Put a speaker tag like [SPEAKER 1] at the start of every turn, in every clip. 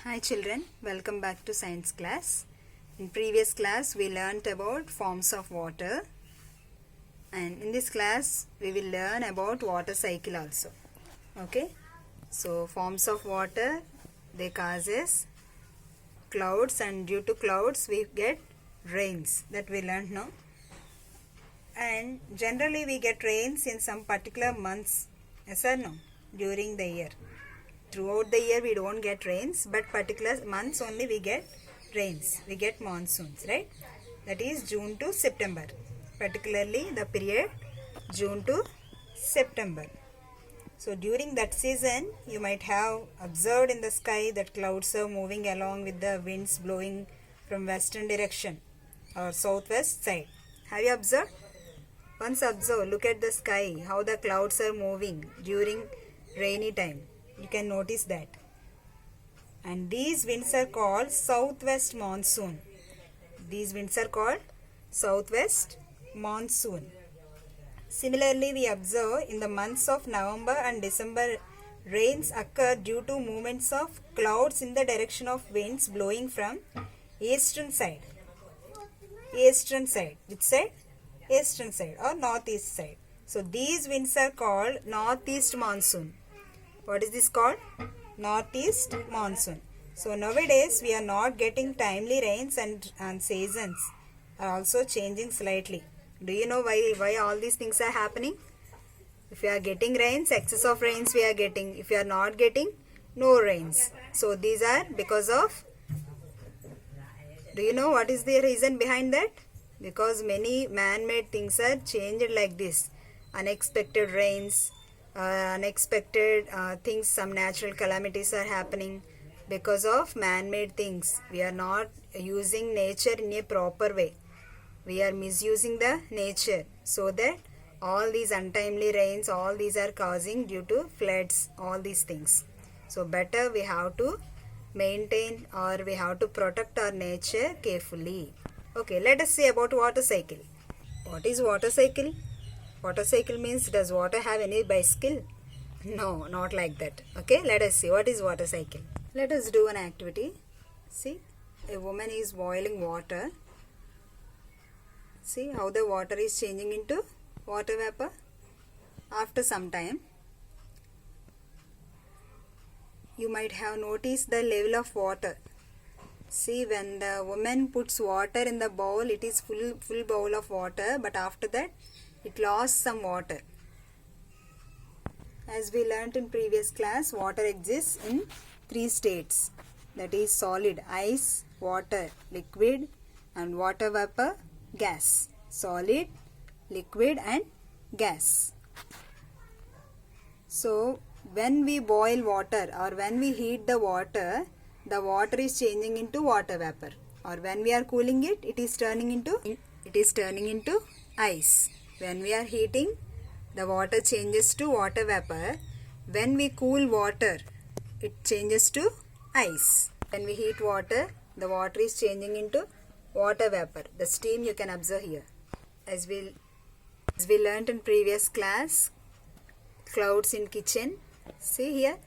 [SPEAKER 1] Hi children, welcome back to science class. In previous class we learnt about forms of water, and in this class we will learn about water cycle also. Okay, so forms of water, they causes clouds, and due to clouds we get rains, that we learnt now. And generally we get rains in some particular months, yes or no, during the year. Throughout the year we don't get rains, but particular months only we get rains. We get monsoons, right? That is June to September. Particularly the period June to September. So during that season you might have observed in the sky that clouds are moving along with the winds blowing from western direction or southwest side. Have you observed? Once observe, look at the sky, how the clouds are moving during rainy time. You can notice that. And these winds are called southwest monsoon. These winds are called southwest monsoon. Similarly, we observe in the months of November and December, rains occur due to movements of clouds in the direction of winds blowing from eastern side. Eastern side. Which side? Eastern side or northeast side. So these winds are called northeast monsoon. What is this called? Northeast monsoon. So nowadays we are not getting timely rains, and seasons are also changing slightly. Do you know why all these things are happening? If you are getting rains, excess of rains we are getting. If you are not getting, no rains. So these are because of, do you know what is the reason behind that? Because many man-made things are changed like this. Unexpected rains, unexpected things, some natural calamities are happening because of man-made things. We are not using nature in a proper way. We are misusing the nature, so that all these untimely rains, all these are causing due to floods, all these things. So better we have to maintain, or we have to protect our nature carefully. Okay, let us see about water cycle. What is water cycle? Water cycle means, does water have any bicycle? No, not like that. Okay, let us see what is water cycle. Let us do an activity. See, a woman is boiling water. See how the water is changing into water vapor. After some time, you might have noticed the level of water. See, when the woman puts water in the bowl, it is full bowl of water, but after that it lost some water. As we learnt in previous class, water exists in 3 states, that is solid, ice, water, liquid, and water vapor, gas. Solid, liquid, and gas. So when we boil water or when we heat the water is changing into water vapor, or when we are cooling it, it is turning into ice. When we are heating, the water changes to water vapor. When we cool water, it changes to ice. When we heat water, the water is changing into water vapor. The steam you can observe here. As we learnt in previous class, clouds in kitchen. See here,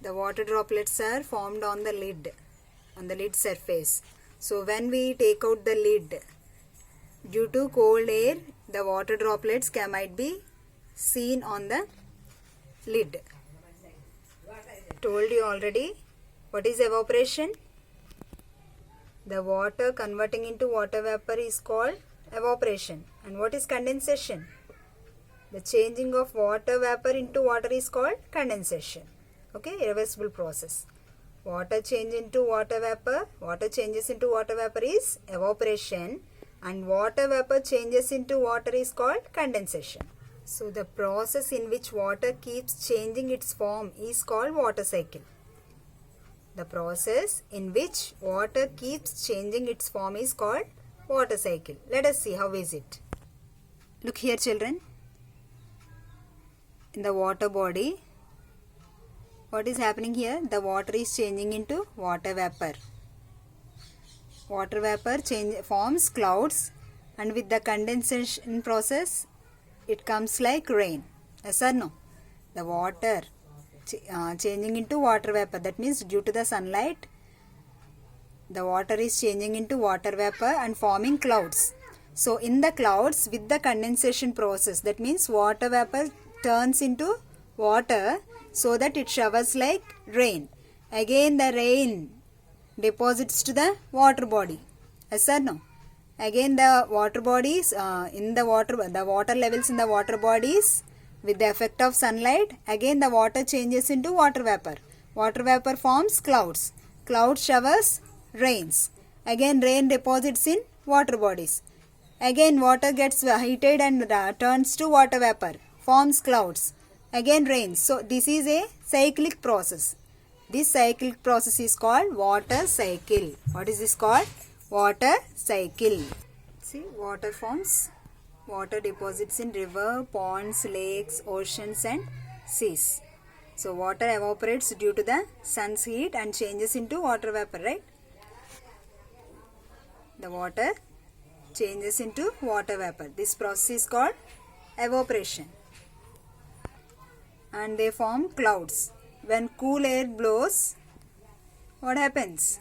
[SPEAKER 1] the water droplets are formed on the lid surface. So when we take out the lid, due to cold air, the water droplets might be seen on the lid. Told you already. What is evaporation? The water converting into water vapor is called evaporation. And what is condensation? The changing of water vapor into water is called condensation. Okay, irreversible process. Water changes into water vapor is evaporation, and water vapor changes into water is called condensation. So the process in which water keeps changing its form is called water cycle. The process in which water keeps changing its form is called water cycle. Let us see how is it. Look here children. In the water body, what is happening here? The water is changing into water vapor. Water vapor forms clouds, and with the condensation process, it comes like rain. Yes or no? The water changing into water vapor. That means due to the sunlight, the water is changing into water vapor and forming clouds. So in the clouds, with the condensation process, that means water vapor turns into water so that it showers like rain. Again the rain deposits to the water body. Yes or no? Again the water bodies, the water levels in the water bodies, with the effect of sunlight, again the water changes into water vapor. Water vapor forms clouds. Cloud showers rains. Again rain deposits in water bodies. Again water gets heated and turns to water vapor, forms clouds. Again rains. So this is a cyclic process. This cyclic process is called water cycle. What is this called? Water cycle. See, water forms. Water deposits in river, ponds, lakes, oceans and seas. So water evaporates due to the sun's heat and changes into water vapor, right? The water changes into water vapor. This process is called evaporation. And they form clouds. When cool air blows, what happens?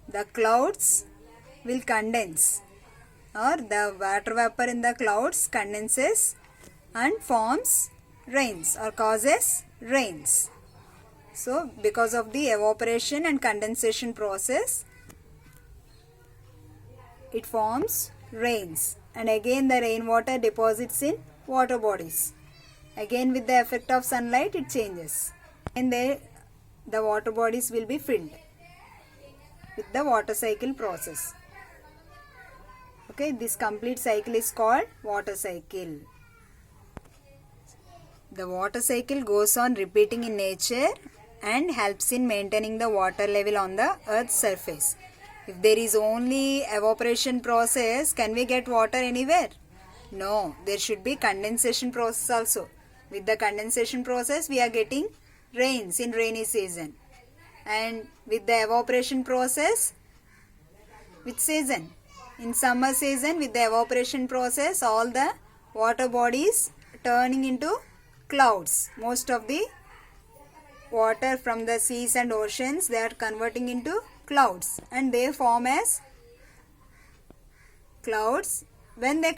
[SPEAKER 1] The clouds will condense, or the water vapor in the clouds condenses and forms rains or causes rains. So because of the evaporation and condensation process, it forms rains, and again the rainwater deposits in water bodies. Again with the effect of sunlight it changes, and the water bodies will be filled with the water cycle process. Okay, this complete cycle is called water cycle. The water cycle goes on repeating in nature and helps in maintaining the water level on the earth's surface. If there is only evaporation process, can we get water anywhere? No, there should be condensation process also. With the condensation process, we are getting rains in rainy season. And with the evaporation process, which season? In summer season, with the evaporation process, all the water bodies turning into clouds. Most of the water from the seas and oceans, they are converting into clouds, and they form as clouds. When the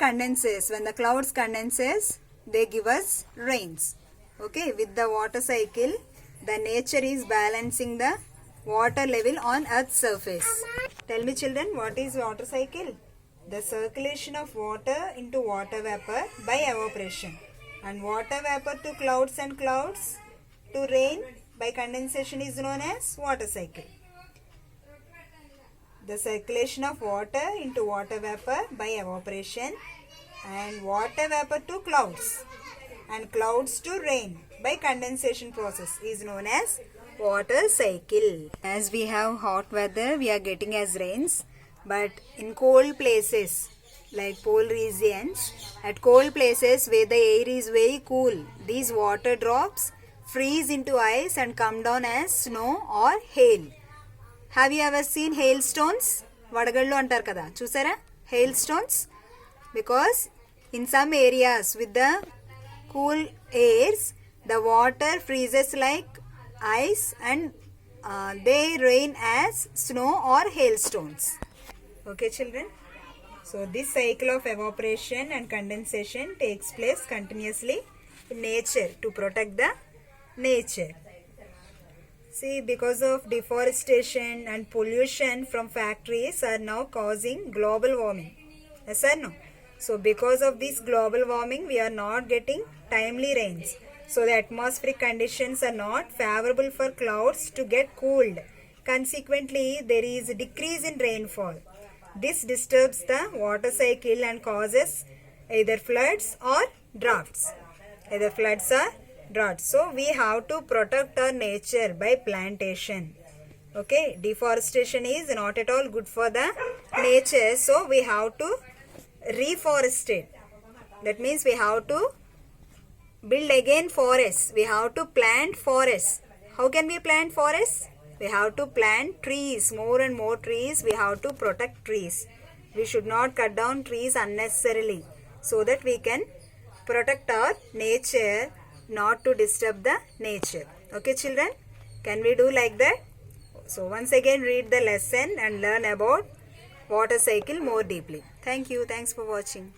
[SPEAKER 1] clouds condenses, they give us rains. Okay, with the water cycle, the nature is balancing the water level on earth's surface. Tell me children, what is water cycle? The circulation of water into water vapor by evaporation, and water vapor to clouds and clouds to rain by condensation is known as water cycle. The circulation of water into water vapor by evaporation, and water vapor to clouds and clouds to rain by condensation process is known as water cycle. As we have hot weather, we are getting as rains, but in cold places like pole regions, at cold places where the air is very cool, these water drops freeze into ice and come down as snow or hail. Have you ever seen hailstones? Vadagallu antar kada. Chusara? Hailstones? Because in some areas with the cool airs, the water freezes like ice and they rain as snow or hailstones. Okay children? So this cycle of evaporation and condensation takes place continuously in nature to protect the nature. See, because of deforestation and pollution from factories are now causing global warming. Yes or no? So because of this global warming, we are not getting timely rains. So the atmospheric conditions are not favorable for clouds to get cooled. Consequently, there is a decrease in rainfall. This disturbs the water cycle and causes either floods or droughts. So we have to protect our nature by plantation. Okay, deforestation is not at all good for the nature, so we have to reforest it. That means we have to build again forests. We have to plant forests. How can we plant forests? We have to plant trees, more and more trees. We have to protect trees. We should not cut down trees unnecessarily, so that we can protect our nature, not to disturb the nature. Okay children, can we do like that? So once again read the lesson and learn about water cycle more deeply. Thank you. Thanks for watching.